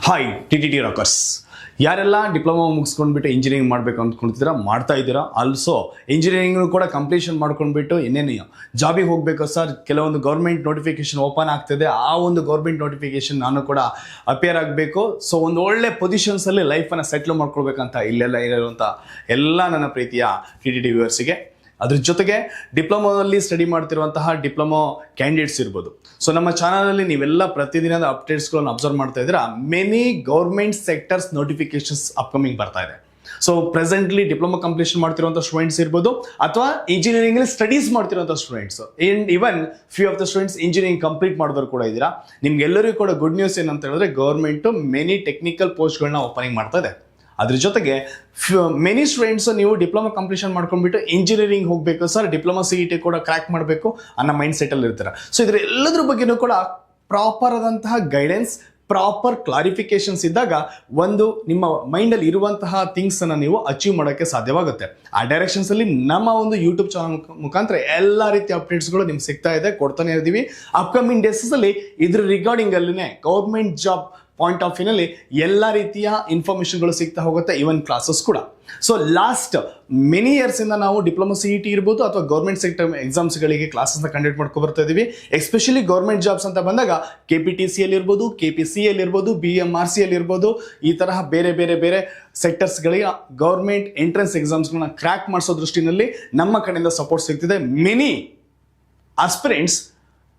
Hi T Rockers. ಯಾರೆಲ್ಲ diploma ಮುಗಿಸ್ಕೊಂಡ್ಬಿಟ್ಟು engineering ಮಾಡಬೇಕು ಅಂದ್ಕೊಳ್ತಿದ್ದೀರಾ, ಮಾಡ್ತಾ ಇದ್ದೀರಾ. ಆಲ್ಸೋ ಇಂಜಿನಿಯರಿಂಗ್ ಕೂಡ ಕಂಪ್ಲೀಷನ್ ಮಾಡ್ಕೊಂಡ್ಬಿಟ್ಟು ಇನ್ನೇನು ಜಾಬಿಗೆ ಹೋಗಬೇಕು ಸರ್, ಕೆಲವೊಂದು ಗೌರ್ಮೆಂಟ್ ನೋಟಿಫಿಕೇಶನ್ ಓಪನ್ ಆಗ್ತಿದೆ, ಆ ಒಂದು ಗೌರ್ಮೆಂಟ್ ನೋಟಿಫಿಕೇಶನ್ ನಾನು ಕೂಡ ಅಪಿಯರ್ ಆಗಬೇಕು. ಸೊ ಒಂದು ಒಳ್ಳೆ ಪೊಸಿಷನ್ಸಲ್ಲಿ ಲೈಫನ್ನು ಸೆಟ್ಲ್ ಮಾಡ್ಕೊಳ್ಬೇಕಂತ ಇಲ್ಲೆಲ್ಲ ಇರುವಂಥ ಎಲ್ಲ ನನ್ನ ಪ್ರೀತಿಯ ಟಿ ವ್ಯೂವರ್ಸಿಗೆ, ಅದ್ರ ಜೊತೆಗೆ ಡಿಪ್ಲೊಮೋದಲ್ಲಿ ಸ್ಟಡಿ ಮಾಡ್ತಿರುವಂತಹ ಡಿಪ್ಲೊಮೋ ಕ್ಯಾಂಡಿಡೇಟ್ಸ್ ಇರ್ಬೋದು. ಸೊ ನಮ್ಮ ಚಾನಲಲ್ಲಿ ನೀವೆಲ್ಲ ಪ್ರತಿದಿನದ ಅಪ್ಡೇಟ್ಸ್ಗಳನ್ನು ಅಬ್ಸರ್ವ್ ಮಾಡ್ತಾ ಇದ್ದೀರಾ. Many government sectors notifications upcoming ಬರ್ತಾ ಇದೆ. ಸೊ ಪ್ರೆಸೆಂಟ್ಲಿ ಡಿಪ್ಲೊಮಾ ಕಂಪ್ಲೀಷನ್ ಮಾಡ್ತಿರುವಂಥ ಸ್ಟೂಡೆಂಟ್ಸ್ ಇರ್ಬೋದು, ಅಥವಾ ಇಂಜಿನಿಯರಿಂಗ್ ಸ್ಟಡೀಸ್ ಮಾಡ್ತಿರುವಂಥ students, and even few of the students engineering complete ಮಾಡಿದವರು ಕೂಡ ಇದ್ದೀರಾ. ನಿಮ್ಗೆಲ್ಲರಿಗೂ ಕೂಡ ಗುಡ್ ನ್ಯೂಸ್ ಏನಂತ ಹೇಳಿದ್ರೆ, ಗೌರ್ಮೆಂಟು ಮೆನಿ ಟೆಕ್ನಿಕಲ್ ಪೋಸ್ಟ್ಗಳನ್ನ ಓಪನಿಂಗ್ ಮಾಡ್ತಾ ಇದೆ. ಅದ್ರ ಜೊತೆಗೆ ಮೆನಿ ಸ್ಟೂಡೆಂಟ್ಸ್ ನೀವು ಡಿಪ್ಲೊಮಾ ಕಂಪ್ಲೀಷನ್ ಮಾಡ್ಕೊಂಡ್ಬಿಟ್ಟು ಇಂಜಿನಿಯರಿಂಗ್ ಹೋಗಬೇಕು ಸರ್, ಡಿಪ್ಲೊಮಾ CET ಕೂಡ ಕ್ರ್ಯಾಕ್ ಮಾಡಬೇಕು ಅನ್ನೋ ಮೈಂಡ್ ಸೆಟಲ್ಲಿ ಇರ್ತಾರೆ. ಸೊ ಇದ್ರ ಎಲ್ಲದ್ರ ಬಗ್ಗೆನೂ ಕೂಡ ಪ್ರಾಪರ್ ಆದಂತಹ ಗೈಡೆನ್ಸ್, ಪ್ರಾಪರ್ ಕ್ಲಾರಿಫಿಕೇಶನ್ಸ್ ಇದ್ದಾಗ ಒಂದು ನಿಮ್ಮ ಮೈಂಡಲ್ಲಿ ಇರುವಂತಹ ಥಿಂಗ್ಸನ್ನು ನೀವು ಅಚೀವ್ ಮಾಡೋಕ್ಕೆ ಸಾಧ್ಯವಾಗುತ್ತೆ. ಆ ಡೈರೆಕ್ಷನ್ಸಲ್ಲಿ ನಮ್ಮ ಒಂದು ಯೂಟ್ಯೂಬ್ ಚಾನಲ್ ಮುಖಾಂತರ ಎಲ್ಲ ರೀತಿಯ ಅಪ್ಡೇಟ್ಸ್ಗಳು ನಿಮ್ಗೆ ಸಿಗ್ತಾ ಇದೆ, ಕೊಡ್ತಾನೆ ಇದ್ದೀವಿ. ಅಪ್ಕಮಿಂಗ್ ಡೇಸಲ್ಲಿ ಇದ್ರ ರಿಗಾರ್ಡಿಂಗಲ್ಲಿನೇ ಗೌರ್ಮೆಂಟ್ ಜಾಬ್ ಪಾಯಿಂಟ್ ಆಫ್ ವ್ಯೂನಲ್ಲಿ ಎಲ್ಲ ರೀತಿಯ ಇನ್ಫಾರ್ಮೇಷನ್ಗಳು ಸಿಗ್ತಾ ಹೋಗುತ್ತೆ, ಈವನ್ ಕ್ಲಾಸಸ್ ಕೂಡ. ಸೊ ಲಾಸ್ಟ್ ಮೆನಿ ಇಯರ್ಸಿಂದ ನಾವು ಡಿಪ್ಲೊಮಾ CET ಇರ್ಬೋದು ಅಥವಾ ಗೌರ್ಮೆಂಟ್ ಸೆಕ್ಟರ್ ಎಕ್ಸಾಮ್ಸ್ಗಳಿಗೆ ಕ್ಲಾಸಸ್ನ ಕಂಡಕ್ಟ್ ಮಾಡ್ಕೊ ಬರ್ತಾ ಇದ್ದೀವಿ. ಎಸ್ಪೆಷಲಿ ಗೌರ್ಮೆಂಟ್ ಜಾಬ್ಸ್ ಅಂತ ಬಂದಾಗ KPTCL ಇರ್ಬೋದು, KPCL ಇರ್ಬೋದು, BMRCL ಇರ್ಬೋದು, ಈ ತರಹ ಬೇರೆ ಬೇರೆ ಬೇರೆ ಸೆಕ್ಟರ್ಸ್ಗಳಿಗೆ ಗೌರ್ಮೆಂಟ್ ಎಂಟ್ರೆನ್ಸ್ ಎಕ್ಸಾಮ್ಸ್ಗಳನ್ನ ಕ್ರ್ಯಾಕ್ ಮಾಡಿಸೋ ದೃಷ್ಟಿನಲ್ಲಿ ನಮ್ಮ ಕಡೆಯಿಂದ ಸಪೋರ್ಟ್ ಸಿಗ್ತಿದೆ. ಮೆನಿ ಆಸ್ಪಿರೆಂಟ್ಸ್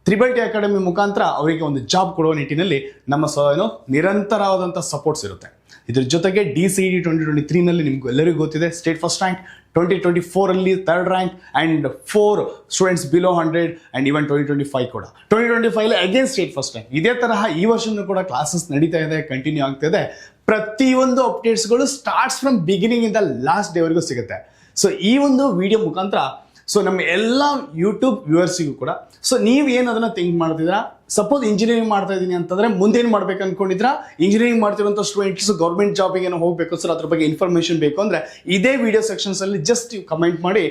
ತ್ರಿಬಲ್ ಅಕಾಡೆಮಿ ಮುಖಾಂತರ ಅವರಿಗೆ ಒಂದು ಜಾಬ್ ಕೊಡುವ ನಿಟ್ಟಿನಲ್ಲಿ ನಮ್ಮ ನಿರಂತರವಾದಂಥ ಸಪೋರ್ಟ್ಸ್ ಇರುತ್ತೆ. ಇದ್ರ ಜೊತೆಗೆ DCET 2023ನಲ್ಲಿ ನಿಮ್ಗೆ ಎಲ್ಲರಿಗೂ ಗೊತ್ತಿದೆ, ಸ್ಟೇಟ್ ಫಸ್ಟ್ ರ್ಯಾಂಕ್, 2024ಅಲ್ಲಿ third rank and 4 students below 100, and even 2025 ಕೂಡ 2025 ಅಗೇನ್ ಸ್ಟೇಟ್ ಫಸ್ಟ್ ರ್ಯಾಂಕ್. ಇದೇ ತರಹ ಈ ವರ್ಷನೂ ಕೂಡ ಕ್ಲಾಸಸ್ ನಡೀತಾ ಇದೆ, ಕಂಟಿನ್ಯೂ ಆಗ್ತಿದೆ. ಪ್ರತಿಯೊಂದು ಅಪ್ಡೇಟ್ಸ್ಗಳು ಸ್ಟಾರ್ಟ್ಸ್ ಫ್ರಮ್ ಬಿಗಿನಿಂಗ್ ಇಂದ ಲಾಸ್ಟ್ ಡೇವರೆಗೂ ಸಿಗುತ್ತೆ. ಸೊ ಈ ಒಂದು ವಿಡಿಯೋ ಮುಖಾಂತರ ಸೊ ನಮ್ಮ ಎಲ್ಲ ಯೂಟ್ಯೂಬ್ ವ್ಯೂವರ್ಸಿಗೂ ಕೂಡ, ಸೊ ನೀವೇನು ಅದನ್ನು ಥಿಂಕ್ ಮಾಡ್ತಿದ್ದೀರಾ, ಸಪೋಸ್ ಇಂಜಿನಿಯರಿಂಗ್ ಮಾಡ್ತಾ ಇದ್ದೀನಿ ಅಂತಂದರೆ ಮುಂದೇನು ಮಾಡ್ಬೇಕು ಅನ್ಕೊಂಡಿದ್ರಾ, ಇಂಜಿನಿಯರಿಂಗ್ ಮಾಡ್ತಿರೋಂಥ ಸ್ಟೂಡೆಂಟ್ಸ್ ಗೌರ್ಮೆಂಟ್ ಜಾಬಿಗೆ ಏನೋ ಹೋಗಬೇಕು ಸರ್, ಅದ್ರ ಬಗ್ಗೆ ಇನ್ಫಾರ್ಮೇಷನ್ ಬೇಕು ಅಂದರೆ ಇದೇ ವಿಡಿಯೋ ಸೆಕ್ಷನ್ಸಲ್ಲಿ ಜಸ್ಟ್ ಕಮೆಂಟ್ ಮಾಡಿ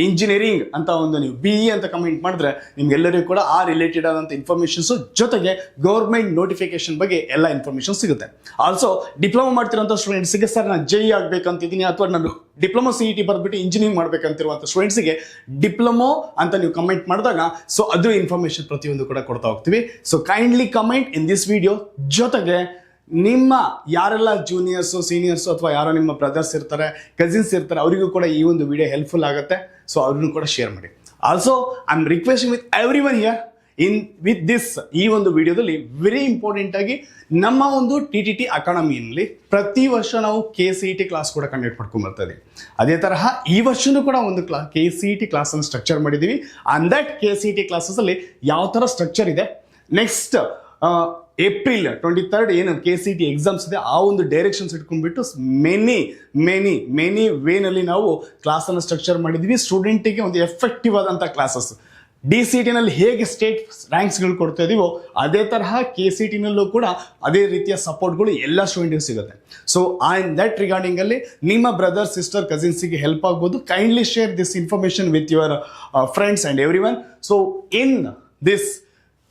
ಇಂಜಿನಿಯರಿಂಗ್ ಅಂತ ಒಂದು ನೀವು BE ಅಂತ ಕಮೆಂಟ್ ಮಾಡಿದ್ರೆ ನಿಮ್ಗೆಲ್ಲರಿಗೂ ಕೂಡ ಆ ರಿಲೇಟೆಡ್ ಆದಂಥ ಇನ್ಫಾರ್ಮೇಷನ್ಸು ಜೊತೆಗೆ ಗೌರ್ಮೆಂಟ್ ನೋಟಿಫಿಕೇಶನ್ ಬಗ್ಗೆ ಎಲ್ಲ ಇನ್ಫಾರ್ಮೇಷನ್ ಸಿಗುತ್ತೆ. ಆಲ್ಸೋ ಡಿಪ್ಲೊಮಾ ಮಾಡ್ತಿರೋಂಥ ಸ್ಟೂಡೆಂಟ್ಸಿಗೆ ಸರ್ ನಾನು JE ಆಗಬೇಕಂತಿದ್ದೀನಿ, ಅಥವಾ ನಾನು ಡಿಪ್ಲೊಮಾ CET ಬರೆದ್ಬಿಟ್ಟು ಇಂಜಿನಿಯರಿಂಗ್ ಮಾಡಬೇಕಂತಿರುವಂಥ ಸ್ಟೂಡೆಂಟ್ಸಿಗೆ ಡಿಪ್ಲೊಮೋ ಅಂತ ನೀವು ಕಮೆಂಟ್ ಮಾಡಿದಾಗ ಸೊ ಅದ್ರ ಇನ್ಫಾರ್ಮೇಷನ್ ಪ್ರತಿಯೊಂದು ಕೂಡ ಕೊಡ್ತಾ ಹೋಗ್ತೀವಿ. So kindly comment in this video. ಜೊತೆಗೆ ನಿಮ್ಮ ಯಾರೆಲ್ಲ ಜೂನಿಯರ್ಸು, ಸೀನಿಯರ್ಸು ಅಥವಾ ಯಾರೋ ನಿಮ್ಮ ಬ್ರದರ್ಸ್ ಇರ್ತಾರೆ, ಕಸಿನ್ಸ್ ಇರ್ತಾರೆ, ಅವರಿಗೂ ಕೂಡ ಈ ಒಂದು ವಿಡಿಯೋ ಹೆಲ್ಪ್ಫುಲ್ ಆಗುತ್ತೆ. ಸೊ ಅವ್ರನ್ನೂ ಕೂಡ ಶೇರ್ ಮಾಡಿ. Also I am requesting with everyone here with this, ಈ ಒಂದು ವಿಡಿಯೋದಲ್ಲಿ ವೆರಿ ಇಂಪಾರ್ಟೆಂಟ್ ಆಗಿ ನಮ್ಮ ಒಂದು TTT ಅಕಾಡೆಮಿಯಲ್ಲಿ ಪ್ರತಿ ವರ್ಷ ನಾವು KCET ಕ್ಲಾಸ್ ಕೂಡ ಕಂಡಕ್ಟ್ ಮಾಡ್ಕೊಂಡು ಬರ್ತಾ ಇದ್ದೀವಿ. ಅದೇ ತರಹ ಈ ವರ್ಷನೂ ಕೂಡ ಒಂದು KCET ಕ್ಲಾಸನ್ನು ಸ್ಟ್ರಕ್ಚರ್ ಮಾಡಿದ್ದೀವಿ. ಆನ್ ದಟ್ KCET ಕ್ಲಾಸಸ್ಸಲ್ಲಿ ಯಾವ ಥರ ಸ್ಟ್ರಕ್ಚರ್ ಇದೆ, ನೆಕ್ಸ್ಟ್ ಏಪ್ರಿಲ್ 23rd ಏನು KCET ಎಕ್ಸಾಮ್ಸ್ ಇದೆ, ಆ ಒಂದು ಡೈರೆಕ್ಷನ್ಸ್ ಇಟ್ಕೊಂಡ್ಬಿಟ್ಟು ಮೆನಿ ವೇನಲ್ಲಿ ನಾವು ಕ್ಲಾಸನ್ನು ಸ್ಟ್ರಕ್ಚರ್ ಮಾಡಿದ್ವಿ. ಸ್ಟೂಡೆಂಟಿಗೆ ಒಂದು ಎಫೆಕ್ಟಿವ್ ಆದಂಥ ಕ್ಲಾಸಸ್, DCETನಲ್ಲಿ ಹೇಗೆ ಸ್ಟೇಟ್ ರ್ಯಾಂಕ್ಸ್ಗಳು ಕೊಡ್ತಾ ಇದೀವೋ ಅದೇ ತರಹ KCETನಲ್ಲೂ ಕೂಡ ಅದೇ ರೀತಿಯ ಸಪೋರ್ಟ್ಗಳು ಎಲ್ಲ ಸ್ಟೂಡೆಂಟ್ಗೆ ಸಿಗುತ್ತೆ. ಸೊ ಇನ್ ದಟ್ ರಿಗಾರ್ಡಿಂಗಲ್ಲಿ ನಿಮ್ಮ ಬ್ರದರ್, ಸಿಸ್ಟರ್, ಕಸಿನ್ಸಿಗೆ ಹೆಲ್ಪ್ ಆಗ್ಬೋದು. Kindly share this information with your friends and every one. So in this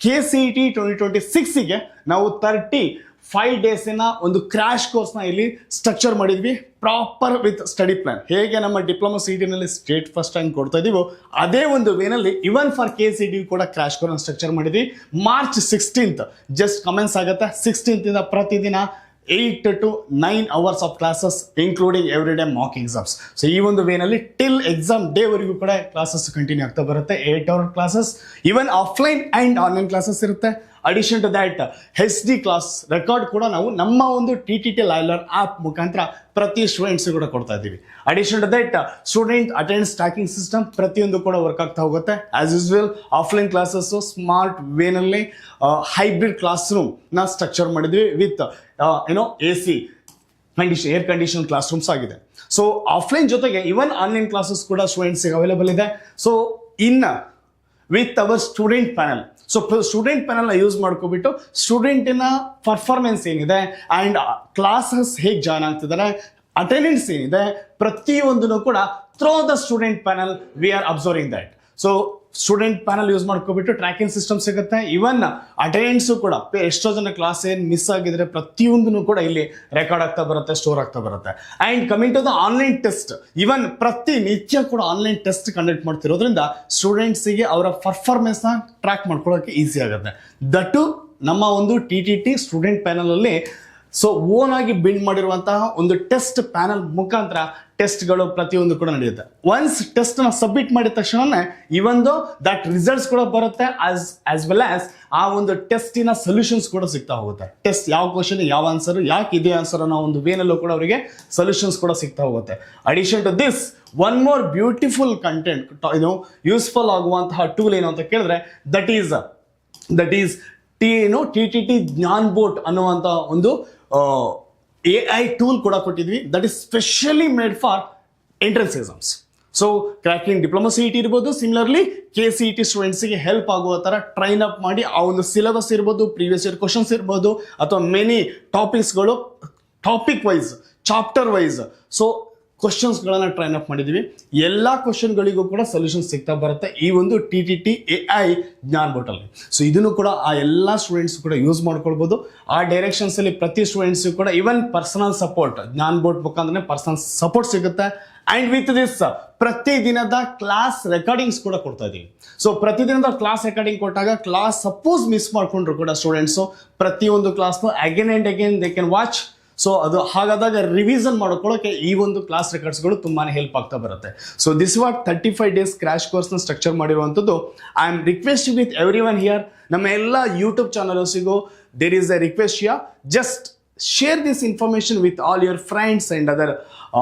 KCET 2026ಗೆ ನಾವು 35 ಡೇಸಿನ ಒಂದು ಕ್ರ್ಯಾಶ್ ಕೋರ್ಸ್ನ ಇಲ್ಲಿ ಸ್ಟ್ರಕ್ಚರ್ ಮಾಡಿದ್ವಿ, ಪ್ರಾಪರ್ ವಿತ್ ಸ್ಟಡಿ ಪ್ಲಾನ್. ಹೇಗೆ ನಮ್ಮ ಡಿಪ್ಲೊಮಾ CETನಲ್ಲಿ ಸ್ಟೇಟ್ ಫಸ್ಟ್ ರ್ಯಾಂಕ್ ಕೊಡ್ತಾ ಇದೀವೋ ಅದೇ ಒಂದು ವೇನಲ್ಲಿ ಇವನ್ ಫಾರ್ KCET ಕೂಡ ಕ್ರ್ಯಾಶ್ ಕೋರ್ಸ್ನ ಸ್ಟ್ರಕ್ಚರ್ ಮಾಡಿದ್ವಿ. March 16th ಜಸ್ಟ್ ಕಮೆನ್ಸ್ ಆಗುತ್ತೆ. 16th ಇಂದ ಪ್ರತಿದಿನ 8 to 9 hours of classes including every day mock exams. So ಈ ಒಂದು ವೇನಲ್ಲಿ ಟಿಲ್ ಎಕ್ಸಾಮ್ ಡೇವರೆಗೂ ಕೂಡ ಕ್ಲಾಸಸ್ ಕಂಟಿನ್ಯೂ ಆಗ್ತಾ ಬರುತ್ತೆ. 8 hour classes, even offline and online classes ಇರುತ್ತೆ. Addition to that HD class record ಕೂಡ ನಾವು ನಮ್ಮ ಒಂದು TTT ಲೈಲರ್ ಆ್ಯಪ್ ಮುಖಾಂತರ ಪ್ರತಿ ಸ್ಟೂಡೆಂಟ್ಸ್ ಕೂಡ ಕೊಡ್ತಾ ಇದ್ದೀವಿ. Addition to that student attendance tracking system ಪ್ರತಿಯೊಂದು ಕೂಡ ವರ್ಕ್ ಆಗ್ತಾ ಹೋಗುತ್ತೆ. As usual offline classes smart ವೇನಲ್ಲಿ ಹೈಬ್ರಿಡ್ ಕ್ಲಾಸ್ ರೂಮ್ನ ಸ್ಟ್ರಕ್ಚರ್ ಮಾಡಿದ್ವಿ ವಿತ್ AC air condition class rooms ಆಗಿದೆ. ಸೊ ಆಫ್ಲೈನ್ ಜೊತೆಗೆ ಇವನ್ ಆನ್ಲೈನ್ ಕ್ಲಾಸಸ್ ಕೂಡ ಸ್ಟೂಡೆಂಟ್ಸಿಗೆ ಅವೈಲೇಬಲ್ ಇದೆ. So with our student panel, so student ಪ್ಯಾನಲ್ನ ಯೂಸ್ ಮಾಡ್ಕೊಬಿಟ್ಟು ಸ್ಟೂಡೆಂಟಿನ ಪರ್ಫಾರ್ಮೆನ್ಸ್ ಏನಿದೆ ಆ್ಯಂಡ್ ಕ್ಲಾಸಸ್ ಹೇಗೆ ಜಾಯ್ನ್ ಆಗ್ತಿದ್ದಾರೆ, ಅಟೆಂಡೆನ್ಸ್ ಏನಿದೆ, ಪ್ರತಿಯೊಂದನ್ನು ಕೂಡ through the student panel V are observing that. So student panel use ಮಾಡ್ಕೊಬಿಟ್ಟು ಟ್ರ್ಯಾಕಿಂಗ್ ಸಿಸ್ಟಮ್ ಸಿಗುತ್ತೆ. ಇವನ್ ಅಟೆಂಡೆನ್ಸು ಕೂಡ ಎಷ್ಟೋ ಜನ ಕ್ಲಾಸ್ ಏನು ಮಿಸ್ ಆಗಿದ್ರೆ ಪ್ರತಿಯೊಂದನ್ನು ಕೂಡ ಇಲ್ಲಿ ರೆಕಾರ್ಡ್ ಆಗ್ತಾ ಬರುತ್ತೆ, ಸ್ಟೋರ್ ಆಗ್ತಾ ಬರುತ್ತೆ. And coming to the online test, even ಪ್ರತಿನಿತ್ಯ ಕೂಡ ಆನ್ಲೈನ್ ಟೆಸ್ಟ್ ಕಂಡಕ್ಟ್ ಮಾಡ್ತಿರೋದ್ರಿಂದ ಸ್ಟೂಡೆಂಟ್ಸಿಗೆ ಅವರ ಪರ್ಫಾರ್ಮೆನ್ಸ್ನ ಟ್ರ್ಯಾಕ್ ಮಾಡ್ಕೊಳ್ಳೋಕೆ ಈಸಿ ಆಗುತ್ತೆ. ದಟ್ಟು ನಮ್ಮ ಒಂದು ಟಿ ಸ್ಟೂಡೆಂಟ್ ಪ್ಯಾನಲ್ ಅಲ್ಲಿ ಓನ್ ಆಗಿ ಬಿಲ್ಡ್ ಮಾಡಿರುವಂತಹ ಒಂದು ಟೆಸ್ಟ್ ಪ್ಯಾನಲ್ ಮುಖಾಂತರ ಟೆಸ್ಟ್ಗಳು ಪ್ರತಿಯೊಂದು ಕೂಡ ನಡೆಯುತ್ತೆ. ಒನ್ಸ್ ಟೆಸ್ಟ್ನ ಸಬ್ಮಿಟ್ ಮಾಡಿದ ತಕ್ಷಣನೇ ಇವೊಂದು ದಟ್ ರಿಸಲ್ಟ್ಸ್ ಕೂಡ ಬರುತ್ತೆ, ಆಸ್ ವೆಲ್ ಆಸ್ ಆ ಒಂದು ಟೆಸ್ಟಿನ ಸೊಲ್ಯೂಷನ್ಸ್ ಕೂಡ ಸಿಗ್ತಾ ಹೋಗುತ್ತೆ. ಟೆಸ್ಟ್ ಯಾವ ಕ್ವಶನ್ ಯಾವ ಆನ್ಸರ್, ಯಾಕೆ ಇದೇ ಆನ್ಸರ್ ಅನ್ನೋ ಒಂದು ವೇನಲ್ಲೂ ಕೂಡ ಅವರಿಗೆ ಸೊಲ್ಯೂಷನ್ಸ್ ಕೂಡ ಸಿಗ್ತಾ ಹೋಗುತ್ತೆ. Addition to this one more beautiful content, useful ಆಗುವಂತಹ ಟೂಲ್ ಏನು ಅಂತ ಕೇಳಿದ್ರೆ that is T Gyan bot ಅನ್ನುವಂಥ ಒಂದು AI ಟೂಲ್ ಕೂಡ ಕೊಟ್ಟಿದ್ವಿ. That is specially made for entrance exams. So cracking diploma CET ಇರ್ಬೋದು, ಸಿಮಿಲರ್ಲಿ KCET ಸ್ಟೂಡೆಂಟ್ಸ್ಗೆ ಹೆಲ್ಪ್ ಆಗುವ ಥರ ಟ್ರೈನ್ ಅಪ್ ಮಾಡಿ ಆ ಒಂದು ಸಿಲೆಬಸ್ ಇರ್ಬೋದು, ಪ್ರೀವಿಯಸ್ ಇಯರ್ ಕ್ವಶನ್ಸ್ ಇರ್ಬೋದು, ಅಥವಾ ಮೆನಿ ಟಾಪಿಕ್ಸ್ಗಳು ಟಾಪಿಕ್ ವೈಸ್, ಚಾಪ್ಟರ್ ವೈಸ್ ಕ್ವಶನ್ಸ್ಗಳನ್ನು ಟ್ರೈನ್ ಅಪ್ ಮಾಡಿದ್ದೀವಿ. ಎಲ್ಲ ಕ್ವಶನ್ಗಳಿಗೂ ಕೂಡ ಸೊಲ್ಯೂಷನ್ ಸಿಗ್ತಾ ಬರುತ್ತೆ ಈ ಒಂದು ಟಿ AI ಜ್ಞಾನ್ ಬೋಟಲ್ಲಿ. ಸೊ ಇದನ್ನು ಕೂಡ ಆ ಎಲ್ಲ ಸ್ಟೂಡೆಂಟ್ಸ್ ಕೂಡ ಯೂಸ್ ಮಾಡ್ಕೊಳ್ಬೋದು. ಆ ಡೈರೆಕ್ಷನ್ಸ್ ಅಲ್ಲಿ ಪ್ರತಿ ಸ್ಟೂಡೆಂಟ್ಸ್ಗೂ ಕೂಡ even personal support Gyan bot ಮುಖಾಂತರ ಪರ್ಸನಲ್ ಸಪೋರ್ಟ್ ಸಿಗುತ್ತೆ. ಅಂಡ್ ವಿತ್ ದಿಸ್ ಪ್ರತಿದಿನದ ಕ್ಲಾಸ್ ರೆಕಾರ್ಡಿಂಗ್ಸ್ ಕೂಡ ಕೊಡ್ತಾ ಇದೀವಿ. ಸೊ ಪ್ರತಿದಿನದ ಕ್ಲಾಸ್ ರೆಕಾರ್ಡಿಂಗ್ ಕೊಟ್ಟಾಗ ಕ್ಲಾಸ್ ಸಪೋಸ್ ಮಿಸ್ ಮಾಡ್ಕೊಂಡ್ರು ಕೂಡ ಸ್ಟೂಡೆಂಟ್ಸು ಪ್ರತಿಯೊಂದು ಕ್ಲಾಸ್ನು again and again they can watch. So ಅದು ಹಾಗಾದಾಗ ರಿವಿಷನ್ ಮಾಡ್ಕೊಳ್ಳೋಕೆ ಈ ಒಂದು ಕ್ಲಾಸ್ ರೆಕಾರ್ಡ್ಸ್ಗಳು ತುಂಬಾನೇ ಹೆಲ್ಪ್ ಆಗ್ತಾ ಬರುತ್ತೆ. So this what 35 days crash ಕೋರ್ಸ್ನ ಸ್ಟ್ರಕ್ಚರ್ ಮಾಡಿರುವಂಥದ್ದು. I am requesting with everyone here, ನಮ್ಮ ಎಲ್ಲ ಯೂಟ್ಯೂಬ್ ಚಾನಲ್ಸಿಗೂ there is a request here, just share this information with all your friends and other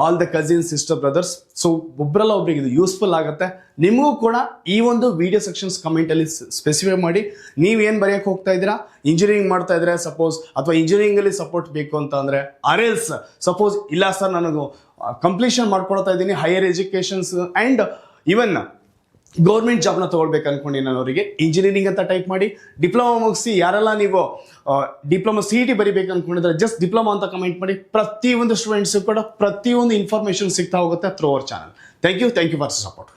all the cousin sister brothers. So ಒಬ್ಬರಲ್ಲ ಒಬ್ರಿಗೆ ಇದು useful ಆಗುತ್ತೆ. ನಿಮಗೂ ಕೂಡ ಈ ಒಂದು ವಿಡಿಯೋ ಸೆಕ್ಷನ್ಸ್ ಕಮೆಂಟಲ್ಲಿ ಸ್ಪೆಸಿಫೈ ಮಾಡಿ ನೀವೇನು ಬರೆಯೋಕೆ ಹೋಗ್ತಾ ಇದ್ದೀರಾ, ಇಂಜಿನಿಯರಿಂಗ್ ಮಾಡ್ತಾ ಇದ್ರೆ ಸಪೋಸ್, ಅಥವಾ ಇಂಜಿನಿಯರಿಂಗಲ್ಲಿ ಸಪೋರ್ಟ್ ಬೇಕು ಅಂತ ಅಂದರೆ, ಆರ್ಎಲ್ಸ್ ಸಪೋಸ್ ಇಲ್ಲ ಸರ್ ನನಗೂ ಕಂಪ್ಲೀಷನ್ ಮಾಡ್ಕೊಳ್ತಾ ಇದ್ದೀನಿ higher educations and even government ಜಾಬ್ನ ತೊಗೊಳ್ಬೇಕು ಅನ್ಕೊಂಡು ಅವರಿಗೆ ಇಂಜಿನಿಯರಿಂಗ್ ಅಂತ ಟೈಪ್ ಮಾಡಿ, ಡಿಪ್ಲೊಮಾ ಮುಗಿಸಿ ಯಾರೆಲ್ಲ ನೀವು ಡಿಪ್ಲೊಮಾ CET ಬರಿಬೇಕು ಅನ್ಕೊಂಡಿದ್ರೆ ಜಸ್ಟ್ ಡಿಪ್ಲೊಮಾ ಅಂತ ಕಮೆಂಟ್ ಮಾಡಿ. ಪ್ರತಿಯೊಂದು ಸ್ಟೂಡೆಂಟ್ಸ್ ಕೂಡ ಪ್ರತಿಯೊಂದು ಇನ್ಫಾರ್ಮೇಶನ್ ಸಿಗ್ತಾ ಹೋಗುತ್ತೆ through our channel. Thank you for support.